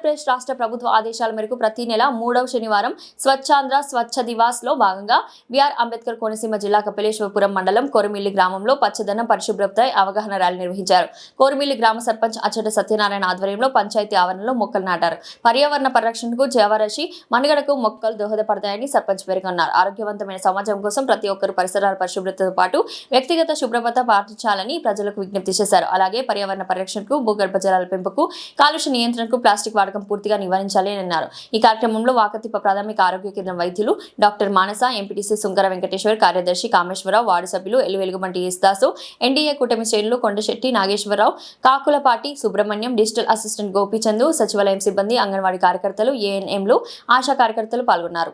ఆంధ్రప్రదేశ్ రాష్ట్ర ప్రభుత్వ ఆదేశాల మేరకు ప్రతి నెల 3వ శనివారం స్వచ్ఛాంధ్ర స్వచ్ఛ దివాస్ లో భాగంగా బిఆర్ అంబేద్కర్ కోనసీమ జిల్లా కపిలేశ్వరపురం మండలం కోరమిల్లి గ్రామంలో పచ్చదనం పరిశుభ్రతపై అవగాహన ర్యాలీ నిర్వహించారు. కోరమిల్లి గ్రామ సర్పంచ్ అచ్చట సత్యనారాయణ ఆధ్వర్యంలో పంచాయతీ ఆవరణలో మొక్కలు నాటారు. పర్యావరణ పరిరక్షణకు జీవరాశి మనుగడకు మొక్కలు దోహదపడతాయని సర్పంచ్ పేర్కొన్నారు. ఆరోగ్యవంతమైన సమాజం కోసం ప్రతి ఒక్కరూ పరిసరాల పరిశుభ్రతతో పాటు వ్యక్తిగత శుభ్రత పాటించాలని ప్రజలకు విజ్ఞప్తి చేశారు. అలాగే పర్యావరణ పరిరక్షణకు, భూగర్భ జలాల పెంపుకు, కాలుష్య నియంత్రణకు ప్లాస్టిక్ వాడకం పూర్తిగా నివారించాలని అన్నారు. ఈ కార్యక్రమంలో వాకతిప్ప ప్రాథమిక ఆరోగ్య కేంద్రం వైద్యులు డాక్టర్ మానస, ఎంపీటీసీ సుంకర వెంకటేశ్వర్, కార్యదర్శి కామేశ్వరరావు, వార్డు సభ్యులు ఎలువెలుగుమంటి యేసుదాసు, ఎన్డీఏ కూటమి శ్రేణులు కొండశెట్టి నాగేశ్వరరావు, కాకులపాటి సుబ్రహ్మణ్యం, డిజిటల్ అసిస్టెంట్ గోపీచంద్, సచివాలయం సిబ్బంది, అంగన్వాడీ కార్యకర్తలు, ఏఎన్ఎంలు, ఆశా కార్యకర్తలు పాల్గొన్నారు.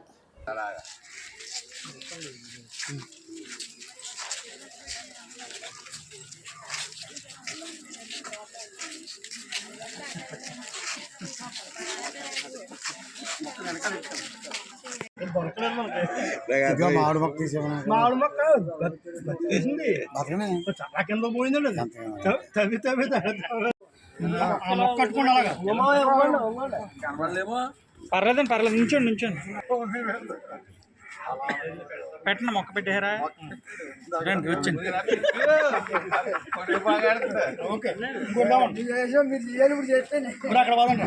మామిడి మొక్క మామిడి మొక్క చాలా కింద పోయిందండి. పర్లేదండి, పర్లేదు, నుంచోండి నుంచోండి. పెట్టండి, మొక్క పెట్టారా? వచ్చింది. అక్కడ పోదండి.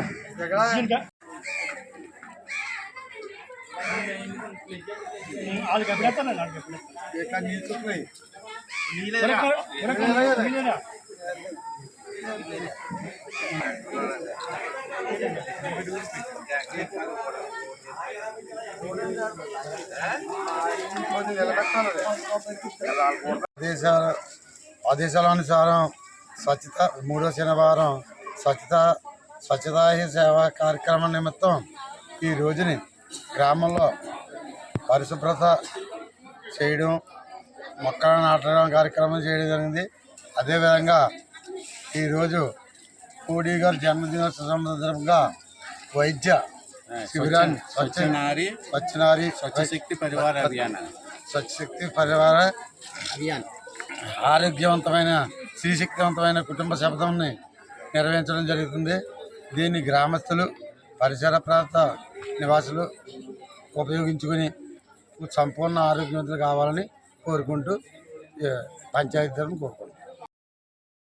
అది కప్పేస్తానండి. ఆదేశాలనుసారం స్వచ్ఛత 3వ శనివారం స్వచ్ఛతా హీ సేవ కార్యక్రమం నిమిత్తం ఈ రోజుని గ్రామంలో పరిశుభ్రత చేయడం, మొక్కలు నాటడం కార్యక్రమం చేయడం జరిగింది. అదేవిధంగా ఈరోజు పూడి గారి జన్మదినోత్సవ సందర్భంగా వైద్య శిబిరాన్ని స్వచ్ఛశక్తి పరివార అభియాన్ ఆరోగ్యవంతమైన శ్రీశక్తివంతమైన కుటుంబ శపథంని నిర్వహించడం జరుగుతుంది. దీన్ని గ్రామస్తులు, పరిసర ప్రాంత నివాసులు ఉపయోగించుకుని సంపూర్ణ ఆరోగ్యవంతులు కావాలని కోరుకుంటూ పంచాయతీ తరఫున కోరుకుంటున్నాను.